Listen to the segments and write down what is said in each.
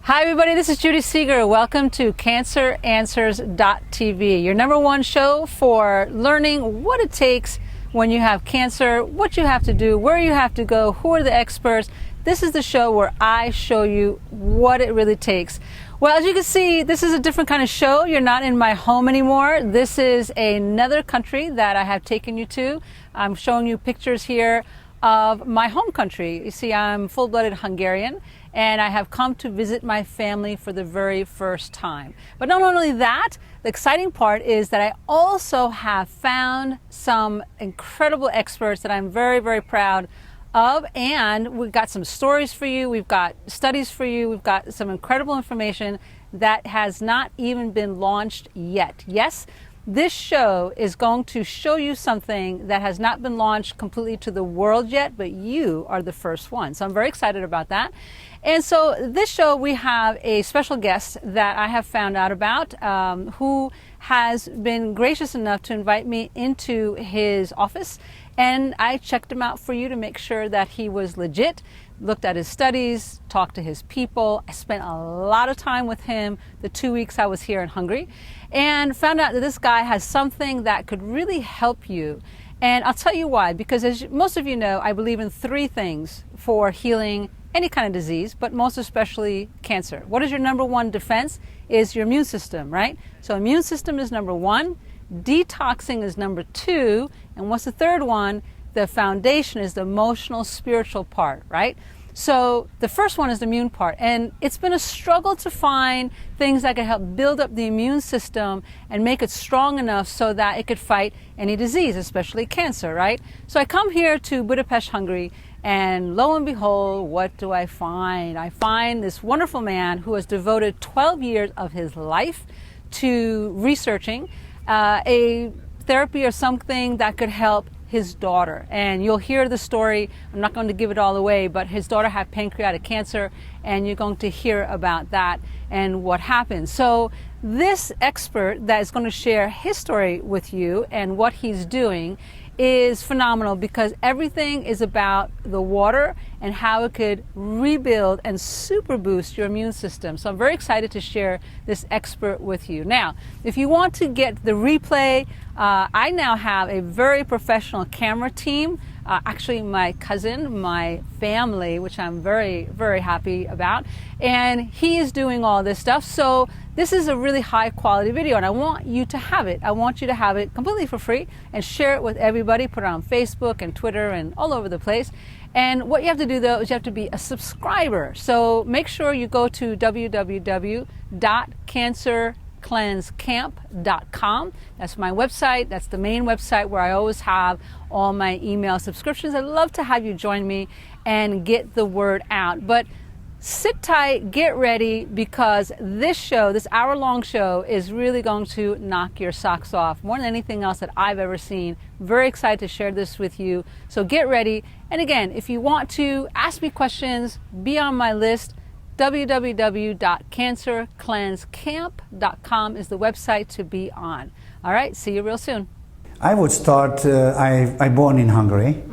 Hi everybody, this is Judy Seeger. Welcome to CancerAnswers.tv, your #1 show for learning what it takes when you have cancer, what you have to do, where you have to go, who are the experts. This is the show where I show you what it really takes. Well, as you can see, this is a different kind of show. You're not in my home anymore. This is another country that I have taken you to. I'm showing you pictures here of my home country. You see, I'm full-blooded Hungarian, and I have come to visit my family for the very first time. But not only that, the exciting part is that I also have found some incredible experts that I'm very, very proud of, and we've got some stories for you, we've got studies for you, we've got some incredible information that has not even been launched yet. Yes, this show is going to show you something that has not been launched completely to the world yet, but you are the first one. So I'm very excited about that. And so this show, we have a special guest that I have found out about who has been gracious enough to invite me into his office. And I checked him out for you to make sure that he was legit, looked at his studies, talked to his people. I spent a lot of time with him the 2 weeks I was here in Hungary, and found out that this guy has something that could really help you. And I'll tell you why, because as most of you know, I believe in 3 things for healing any kind of disease, but most especially cancer. What is your #1 defense? Is your immune system, right? So immune system is #1, detoxing is #2, and what's the third one? The foundation is the emotional, spiritual part, right? So the first one is the immune part, and it's been a struggle to find things that can help build up the immune system and make it strong enough so that it could fight any disease, especially cancer, right? So I come here to Budapest, Hungary, and lo and behold, what do I find? I find this wonderful man who has devoted 12 years of his life to researching a therapy or something that could help his daughter. And you'll hear the story. I'm not going to give it all away, but his daughter had pancreatic cancer, and you're going to hear about that and what happened. So this expert that is going to share his story with you and what he's doing is phenomenal, because everything is about the water and how it could rebuild and super boost your immune system. So I'm very excited to share this expert with you. Now, if you want to get the replay, I now have a very professional camera team. Actually, my cousin, my family, which I'm very, very happy about, and he is doing all this stuff. So this is a really high quality video, and I want you to have it. I want you to have it completely for free and share it with everybody, put it on Facebook and Twitter and all over the place. And what you have to do, though, is you have to be a subscriber. So make sure you go to www.cancercleansecamp.com. That's my website. That's the main website where I always have all my email subscriptions. I'd love to have you join me and get the word out. But sit tight, get ready, because this show, this hour-long show, is really going to knock your socks off more than anything else that I've ever seen. Very excited to share this with you. So get ready. And again, if you want to ask me questions, be on my list. www.cancercleansecamp.com is the website to be on. All right, see you real soon. I would start, I born in Hungary,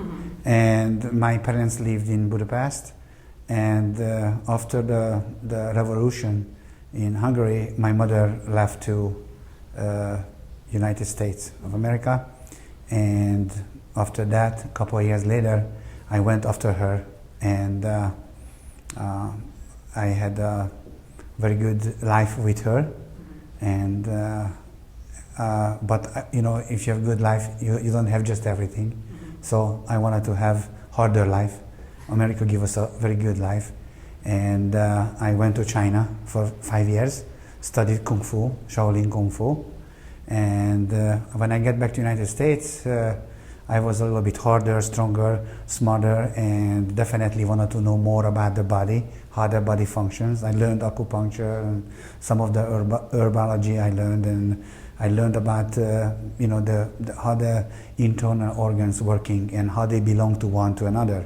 and my parents lived in Budapest. And after the revolution in Hungary, my mother left to United States of America. And after that, a couple of years later, I went after her, and I had a very good life with her. And but you know, if you have a good life, you don't have just everything. So I wanted to have harder life. America gave us a very good life, and I went to China for 5 years, studied Kung Fu, Shaolin Kung Fu, and when I get back to the United States, I was a little bit harder, stronger, smarter, and definitely wanted to know more about the body, how the body functions. I learned acupuncture and some of the herbology I learned, and I learned about you know, how the internal organs working and how they belong to one to another.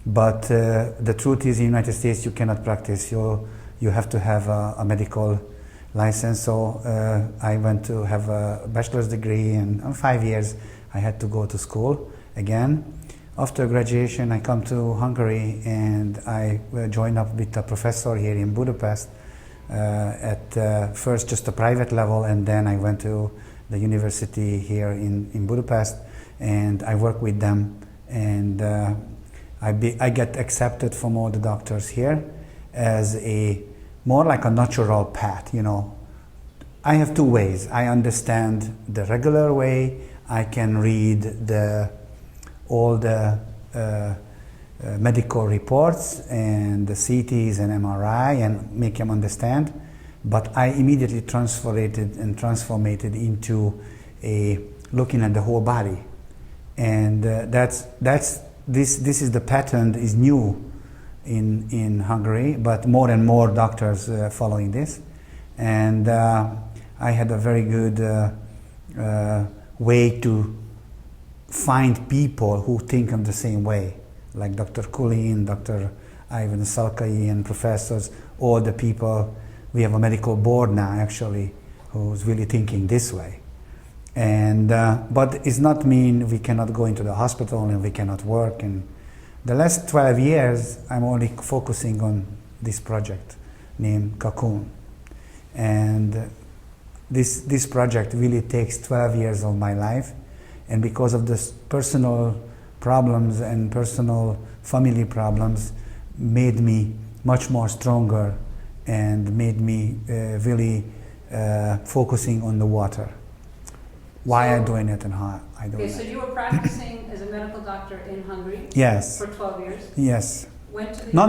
But the truth is, in the United States, you cannot practice. You have to have a medical license. So I went to have a bachelor's degree, and in 5 years I had to go to school again. After graduation, I come to Hungary and I joined up with a professor here in Budapest at first just a private level, and then I went to the university here in Budapest, and I work with them, and I get accepted from all the doctors here as a more like a natural path, you know. I have two ways. I understand the regular way. I can read all the medical reports and the CTs and MRI and make them understand. But I immediately transformed it into looking at the whole body, and this is the pattern is new in Hungary, but more and more doctors following this, and I had a very good way to find people who think in the same way, like Dr. Kulin, Dr. Ivan Salkai, and professors, all the people. We have a medical board now, actually, who's really thinking this way. And but it's not mean we cannot go into the hospital and we cannot work. And the last 12 years, I'm only focusing on this project named kaqun. And this project really takes 12 years of my life. And because of this personal problems and personal family problems, made me much more stronger and made me really focusing on the water. Why I'm doing it and how I do it. Okay, so you were practicing as a medical doctor in Hungary? Yes. For 12 years? Yes. Went to the No,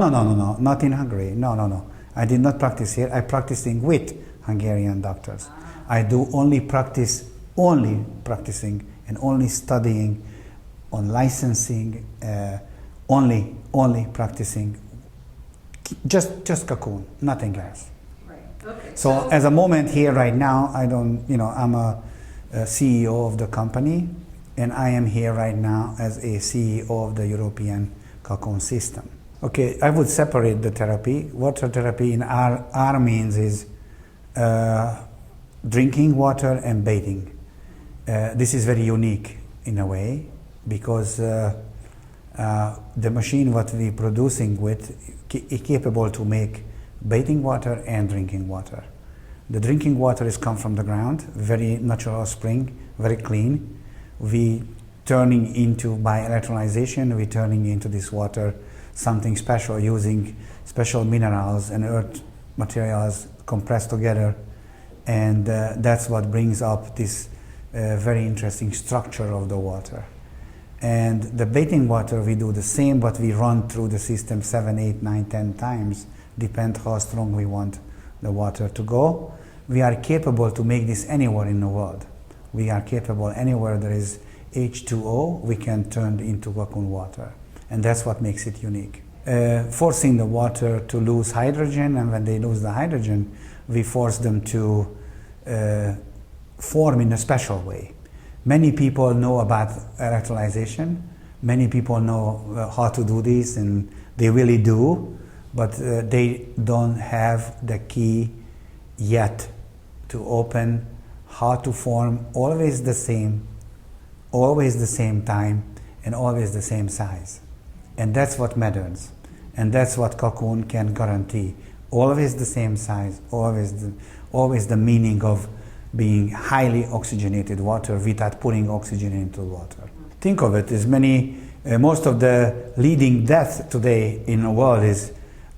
not in Hungary. No. I did not practice here. I'm practicing with Hungarian doctors. I do only practicing and only studying on licensing, only practicing just kaqun, nothing else. Right. Okay. So as a moment here right now, I don't, I'm a CEO of the company, and I am here right now as a CEO of the European kaqun system. Okay, I would separate the therapy. Water therapy in our means is drinking water and bathing. This is very unique in a way, because the machine what we producing with is capable to make bathing water and drinking water. The drinking water is come from the ground, very natural spring, very clean. We turning into, by electrolyzation, we turning into this water something special using special minerals and earth materials compressed together, and that's what brings up this very interesting structure of the water. And the bathing water, we do the same, but we run through the system 7, 8, 9, 10 times, depend how strong we want the water to go. We are capable to make this anywhere in the world. We are capable anywhere there is H2O, we can turn into kaqun water. And that's what makes it unique. Forcing the water to lose hydrogen, and when they lose the hydrogen, we force them to form in a special way. Many people know about electrolyzation. Many people know how to do this, and they really do, but they don't have the key yet to open how to form always the same time, and always the same size. And that's what matters. And that's what kaqun can guarantee. Always the same size, always the meaning of being highly oxygenated water without putting oxygen into water. Think of it as most of the leading death today in the world is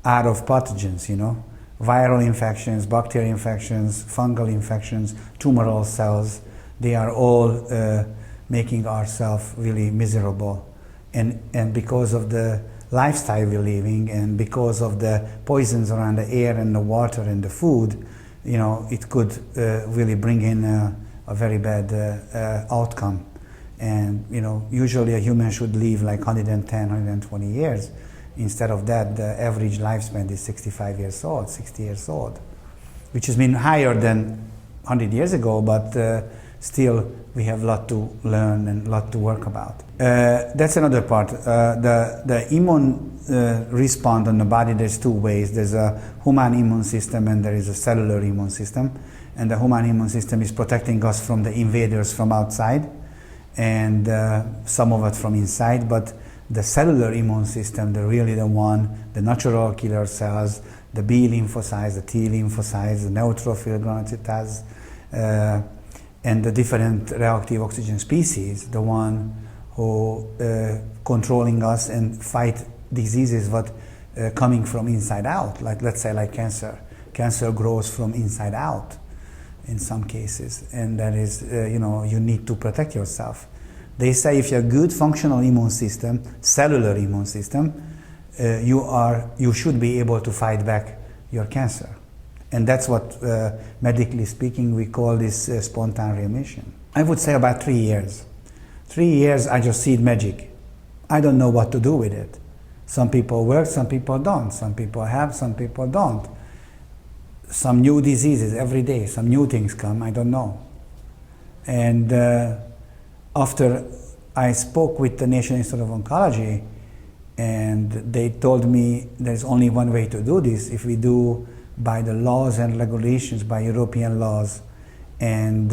out of pathogens, viral infections, bacterial infections, fungal infections, tumoral cells. They are all making ourselves really miserable. And because of the lifestyle we're living, and because of the poisons around the air and the water and the food, it could really bring in a very bad outcome. And usually a human should live like 110, 120 years. Instead of that, the average lifespan is 65 years old, 60 years old, which has been higher than 100 years ago, but still we have a lot to learn and a lot to work about. That's another part. The immune response on the body, there's two ways. There's a human immune system and there is a cellular immune system. And the human immune system is protecting us from the invaders from outside, and some of it from inside. But the cellular immune system, the one, the natural killer cells, the B lymphocytes, the T lymphocytes, the neutrophil granulocytes, and the different reactive oxygen species, the one who controlling us and fight diseases what coming from inside out, like let's say like cancer. Cancer grows from inside out in some cases, and that is, you need to protect yourself. They say if you have a good functional immune system, cellular immune system, you should be able to fight back your cancer. And that's what, medically speaking, we call this spontaneous remission. I would say about 3 years. 3 years, I just see magic. I don't know what to do with it. Some people work, some people don't. Some people have, some people don't. Some new diseases every day, some new things come, I don't know. And after I spoke with the National Institute of Oncology, and they told me there's only one way to do this, if we do by the laws and regulations, by European laws, and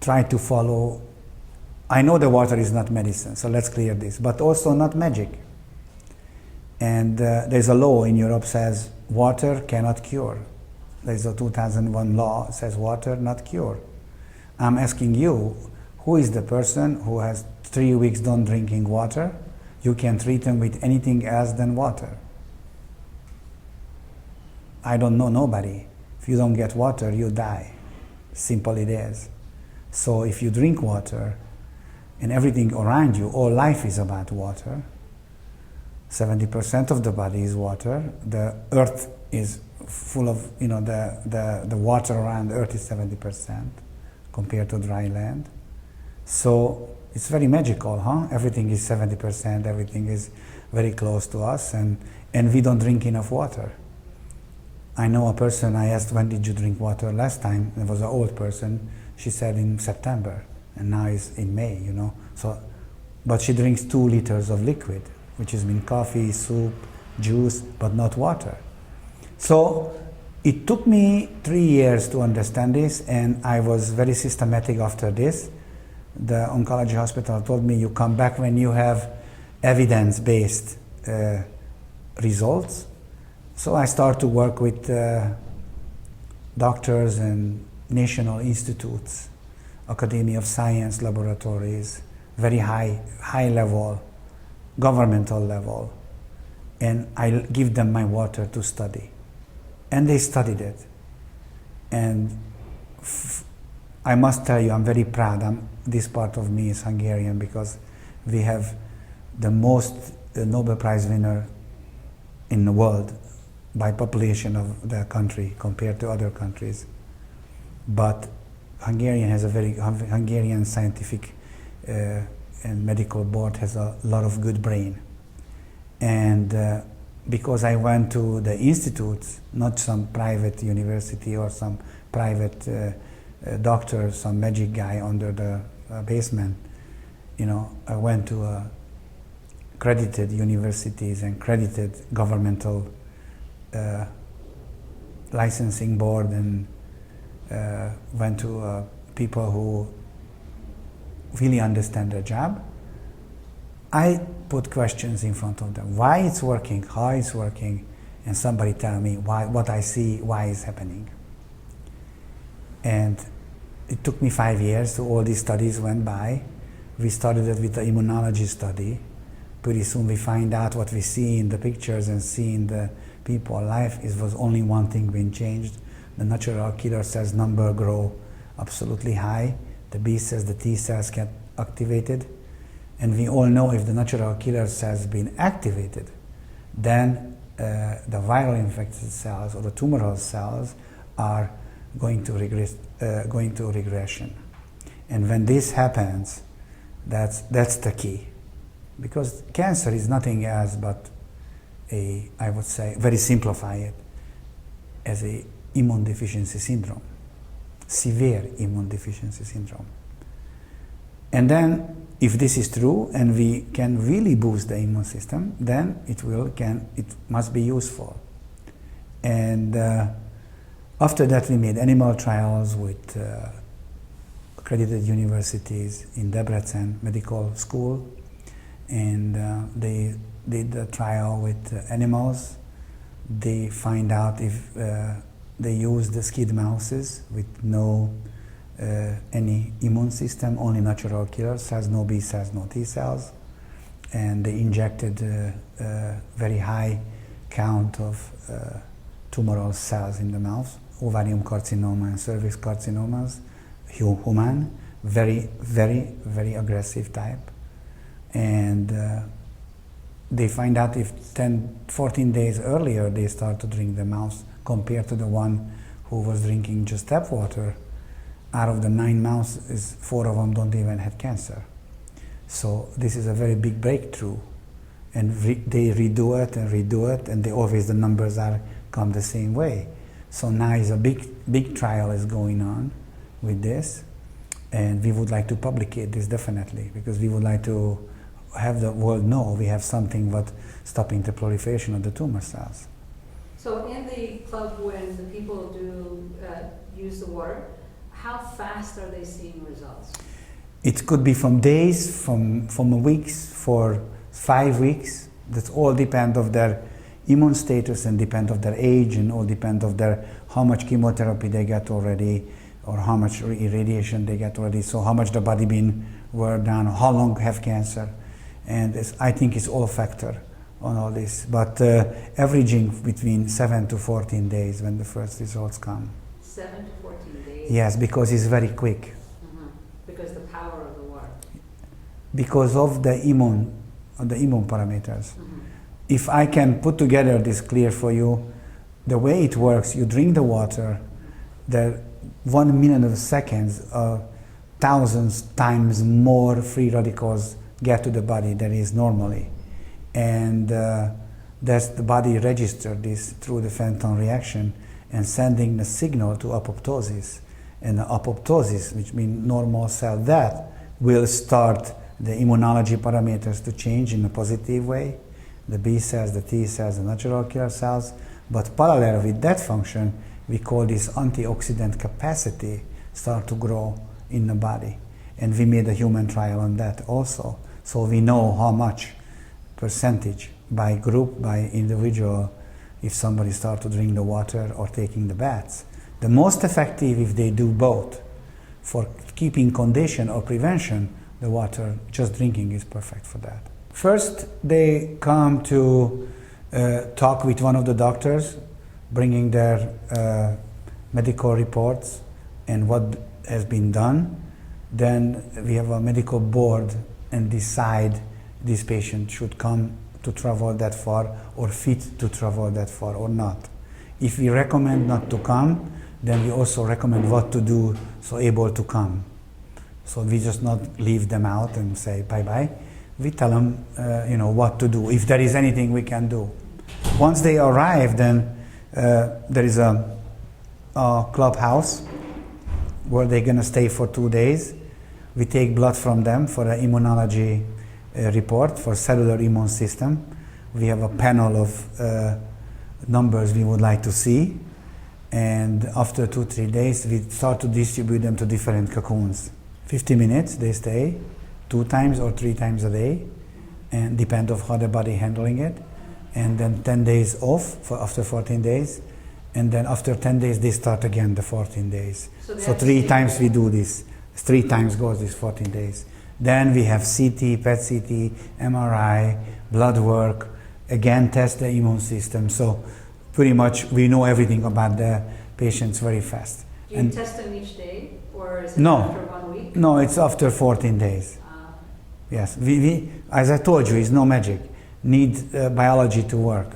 try to follow. I know the water is not medicine, so let's clear this, but also not magic. And there's a law in Europe says water cannot cure. There's a 2001 law says water not cure. I'm asking you, who is the person who has 3 weeks don't drinking water? You can treat them with anything else than water. I don't know nobody. If you don't get water, you die. Simple it is. So if you drink water and everything around you, all life is about water. 70% of the body is water. The earth is full of, the water around the earth is 70% compared to dry land. So it's very magical, huh? Everything is 70%, everything is very close to us, and we don't drink enough water. I know a person, I asked, when did you drink water last time? It was an old person. She said in September, and now it's in May, So, but she drinks 2 liters of liquid, which has been coffee, soup, juice, but not water. So it took me 3 years to understand this, and I was very systematic after this. The oncology hospital told me, you come back when you have evidence-based results. So I started to work with doctors and national institutes, Academy of Science laboratories, very high level, governmental level, and I give them my water to study. And they studied it. And I must tell you, I'm very proud. This part of me is Hungarian because we have the most Nobel Prize winner in the world by population of the country compared to other countries. But Hungarian scientific and medical board has a lot of good brain. And because I went to the institutes, not some private university or some private doctor, some magic guy under the basement, I went to accredited universities and credited governmental licensing board, and went to people who really understand their job. I put questions in front of them. Why it's working, how it's working, and somebody tell me what I see, why it's happening. And it took me 5 years, so all these studies went by. We started it with the immunology study. Pretty soon we find out what we see in the pictures and see in the people life. It was only one thing being changed. The natural killer cells number grow absolutely high. The B cells, the T cells get activated. And we all know if the natural killer cells been activated, then the viral infected cells or the tumoral cells are going to regression. And when this happens, that's the key. Because cancer is nothing else but I would say, very simplify it, as a immune deficiency syndrome, severe immune deficiency syndrome. And then, if this is true and we can really boost the immune system, then it must be useful. And after that, we made animal trials with accredited universities in Debrecen Medical School, and they did the trial with animals. They find out if they use the skid mouses with no any immune system, only natural killer cells, no B cells, no T cells, and they injected a very high count of tumoral cells in the mouth, ovarium carcinoma and cervix carcinomas, human, very, very, very aggressive type. And they find out if 14 days earlier they start to drink the mouse compared to the one who was drinking just tap water, out of the 9 mice, 4 of them don't even have cancer. So this is a very big breakthrough. And they redo it, and the numbers are come the same way. So now is a big trial is going on with this, and we would like to publicate this definitely, because we would like to have the world know we have something what stopping the proliferation of the tumor cells. So in the club, when the people do use the water, how fast are they seeing results? It could be from days, from weeks, for 5 weeks. That all depend of their immune status and depend of their age, and all depend of their how much chemotherapy they get already, or how much irradiation they get already. So how much the body been worn down, how long have cancer, and I think it's all a factor on all this. But averaging between 7 to 14 days when the first results come. 7 to 14 days. Yes, because it's very quick. Because the power of the water. Because of the immune parameters. If I can put together this clear for you, the way it works, you drink the water, the 1 minute of seconds, thousands times more free radicals get to the body than is normally. And that's the body register this through the Fenton reaction and sending the signal to apoptosis. And the apoptosis, which means normal cell death, will start the immunology parameters to change in a positive way, the B cells, the T cells, the natural killer cells. But parallel with that function, we call this antioxidant capacity start to grow in the body. And we made a human trial on that also. So we know how much percentage by group, by individual, if somebody starts to drink the water or taking the baths. The most effective if they do both. For keeping condition or prevention, the water, just drinking is perfect for that. First, they come to talk with one of the doctors, bringing their medical reports and what has been done. Then we have a medical board and decide this patient should come to travel that far or fit to travel that far or not. If we recommend not to come, then we also recommend what to do so able to come. So we just not leave them out and say bye-bye. We tell them what to do, if there is anything we can do. Once they arrive, then there is a clubhouse where they're going to stay for 2 days. We take blood from them for an immunology report for cellular immune system. We have a panel of numbers we would like to see. And after 2-3 days, we start to distribute them to different cocoons. 50 minutes they stay, 2 times or 3 times a day, and depend of how the body handling it. And then 10 days off for after 14 days. And then after 10 days, they start again the 14 days. So 3 times we do this. 3 times goes this 14 days. Then we have CT, PET CT, MRI, blood work, again test the immune system. So pretty much we know everything about the patients very fast. Do you test them each day, or is it after 1 week? No, it's after 14 days. Yes, we, as I told you, it's no magic. Need biology to work.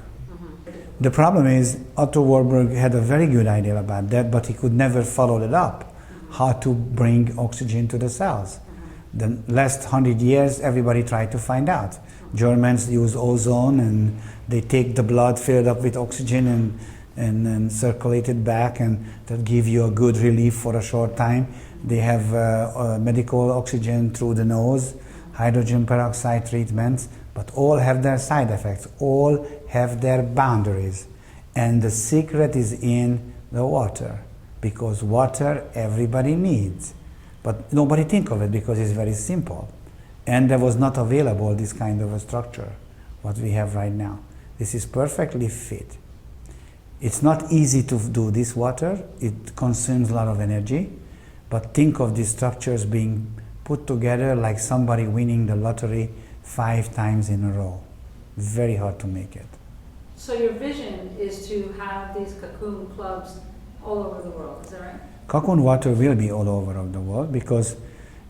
The problem is Otto Warburg had a very good idea about that, but he could never follow it up, how to bring oxygen to the cells. The last 100 years, everybody tried to find out. Germans use ozone, and they take the blood, fill it up with oxygen, and circulate it back, and that give you a good relief for a short time. They have medical oxygen through the nose, hydrogen peroxide treatments, but all have their side effects, all have their boundaries. And the secret is in the water, because water everybody needs. But nobody think of it because it's very simple. And there was not available this kind of a structure, what we have right now. This is perfectly fit. It's not easy to do this water. It consumes a lot of energy. But think of these structures being put together like somebody winning the lottery 5 times in a row. Very hard to make it. So your vision is to have these kaqun clubs all over the world, is that right? Kaqun water will be all over of the world because,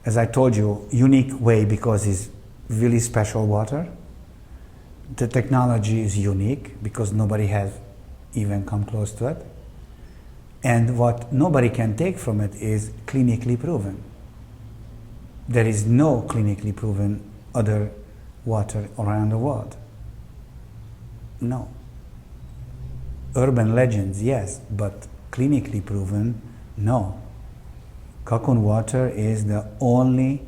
as I told you, unique way because it's really special water. The technology is unique because nobody has even come close to it. And what nobody can take from it is clinically proven. There is no clinically proven other water around the world. No. Urban legends, yes, but clinically proven, no. Kaqun water is the only,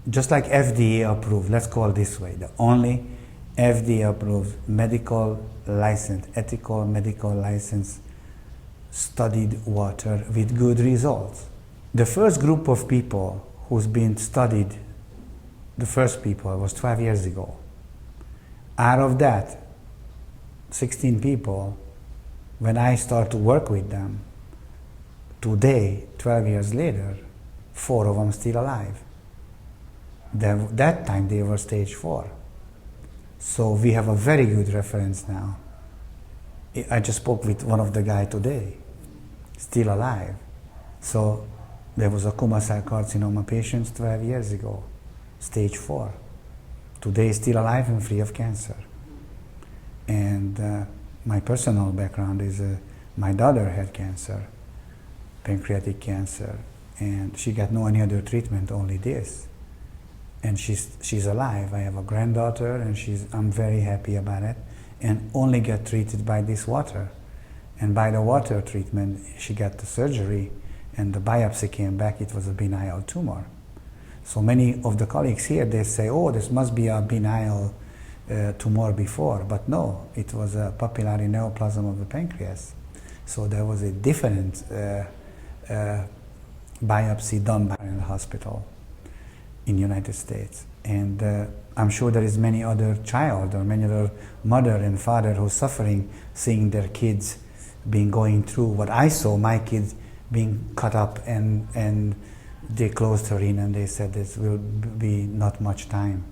just like FDA approved, let's call it this way, the only FDA approved medical license, ethical medical license studied water with good results. The first group of people who's been studied, the first people, was 12 years ago. Out of that, 16 people, when I start to work with them, today, 12 years later, 4 of them still alive. That time they were stage 4. So we have a very good reference now. I just spoke with one of the guys today, still alive. So there was a coma cell carcinoma patient 12 years ago, stage 4. Today still alive and free of cancer. And my personal background is my daughter had cancer, pancreatic cancer, and she got no any other treatment, only this. And she's alive. I have a granddaughter, and I'm very happy about it, and only got treated by this water. And by the water treatment, she got the surgery, and the biopsy came back, it was a benign tumor. So many of the colleagues here, they say, oh, this must be a benign tumor before, but no, it was a papillary neoplasm of the pancreas. So there was a different biopsy done by in the hospital in the United States. And I'm sure there is many other child or many other mother and father who's suffering seeing their kids going through what I saw, my kids being cut up, and they closed her in and they said this will be not much time.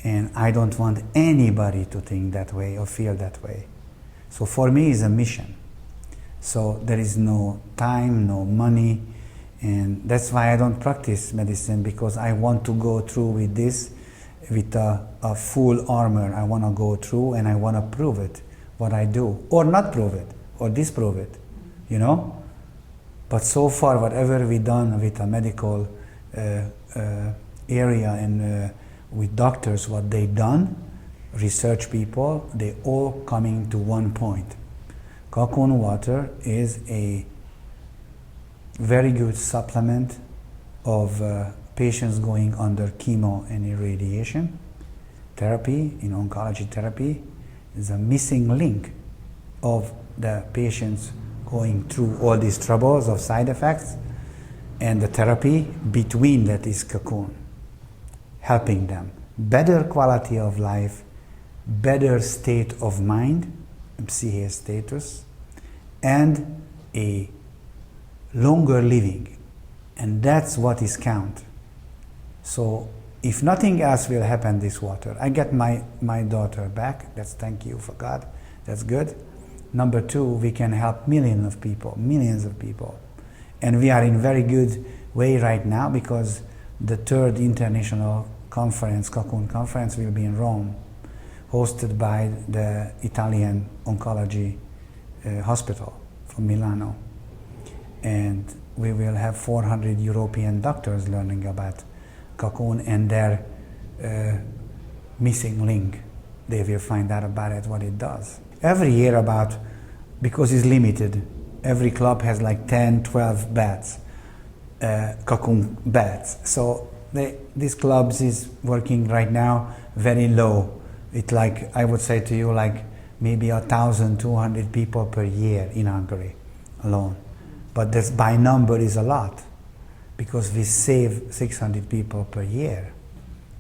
And I don't want anybody to think that way or feel that way. So for me it's a mission. So there is no time, no money, and that's why I don't practice medicine, because I want to go through with this with a full armor. I want to go through and I want to prove it, what I do, or not prove it, or disprove it, you know? But so far, whatever we done with a medical area and with doctors, what they done, research people, they all coming to one point. Kaqun water is a very good supplement of patients going under chemo and irradiation therapy. In oncology therapy, is a missing link of the patients going through all these troubles of side effects, and the therapy between that is kaqun, helping them. Better quality of life, better state of mind, psyche status, and a longer living. And that's what is count. So if nothing else will happen this water, I get my daughter back, that's thank you for God, that's good. Number 2, we can help millions of people. And we are in very good way right now, because the 3rd international conference, kaqun conference, will be in Rome, hosted by the Italian oncology hospital from Milano. And we will have 400 European doctors learning about kaqun and their missing link. They will find out about it, what it does. Every year because it's limited, every club has like 10, 12 bats, kaqun bats. So these clubs is working right now very low. It's like, I would say to you, like maybe 1,200 people per year in Hungary alone. But this by number is a lot, because we save 600 people per year,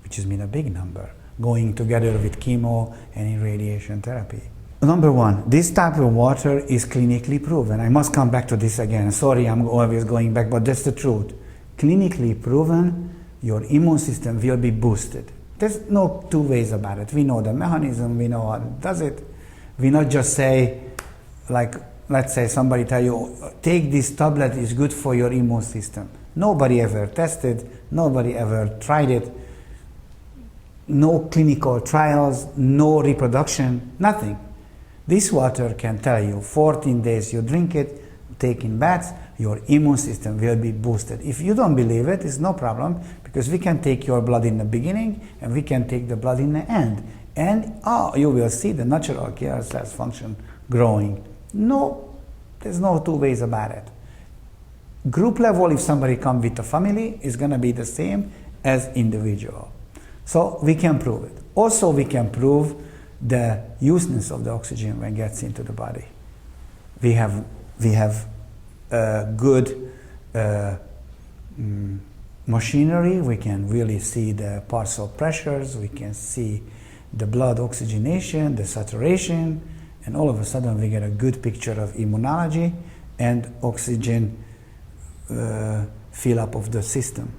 which which is mean a big number, going together with chemo and radiation therapy. Number one, this type of water is clinically proven. I must come back to this again. Sorry, I'm always going back, but that's the truth. Clinically proven, your immune system will be boosted. There's no two ways about it. We know the mechanism, we know how it does it. We not just say, like, let's say somebody tell you, take this tablet, it's good for your immune system. Nobody ever tested, nobody ever tried it. No clinical trials, no reproduction, nothing. This water can tell you 14 days you drink it, taking baths, your immune system will be boosted. If you don't believe it, it's no problem, because we can take your blood in the beginning and we can take the blood in the end. And you will see the natural killer cells function growing. No, there's no two ways about it. Group level, if somebody comes with a family, is going to be the same as individual. So we can prove it. Also, we can prove the useness of the oxygen when it gets into the body. We have good machinery. We can really see the partial pressures. We can see the blood oxygenation, the saturation, and all of a sudden we get a good picture of immunology and oxygen fill up of the system.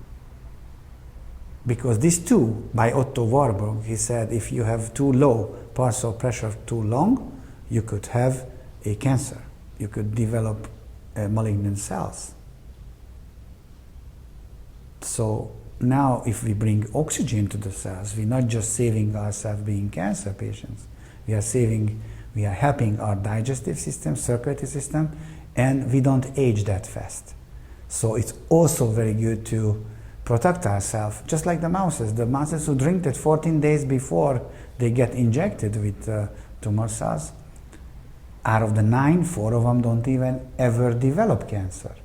Because these two, by Otto Warburg, he said if you have too low partial pressure too long, you could have a cancer. You could develop malignant cells. So now if we bring oxygen to the cells, we're not just saving ourselves being cancer patients. We are helping our digestive system, circulatory system, and we don't age that fast. So it's also very good to protect ourselves, just like the mouses. The mouses who drink that 14 days before they get injected with tumor cells, out of the 9, 4 of them don't even ever develop cancer.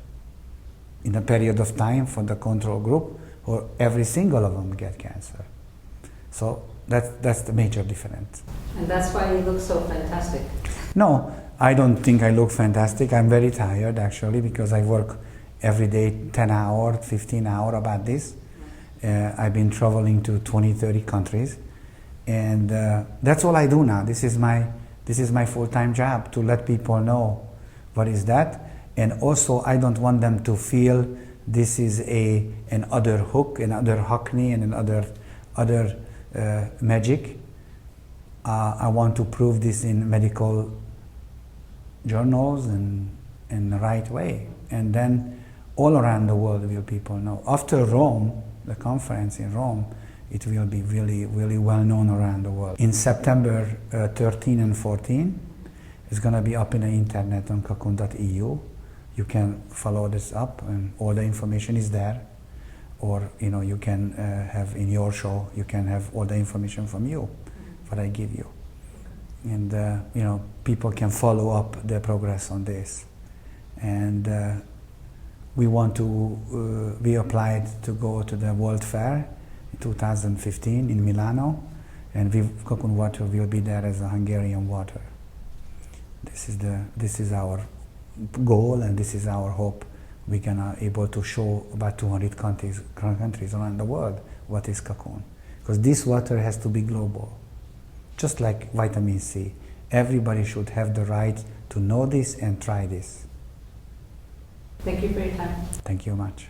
In a period of time for the control group, or every single of them get cancer. So that's the major difference. And that's why you look so fantastic. No, I don't think I look fantastic. I'm very tired actually, because I work every day 10 hours, 15 hours about this. I've been traveling to 20, 30 countries. And that's all I do now. This is my full-time job, to let people know what is that. And also I don't want them to feel this is another hook, another hackney, and other magic. I want to prove this in medical journals and in the right way. And then all around the world will people know. After Rome, the conference in Rome, it will be really, really well known around the world. In September 13 and 14, it's going to be up in the internet on kaqun.eu. You can follow this up, and all the information is there. Or you can have in your show, you can have all the information from you, what I give you. And people can follow up the progress on this. And we want to, we applied to go to the World Fair in 2015 in Milano, and kaqun water will be there as a Hungarian water. This is our goal, and this is our hope. We can able to show about 200 countries around the world what is kaqun. Because this water has to be global. Just like vitamin C. Everybody should have the right to know this and try this. Thank you for your time. Thank you much.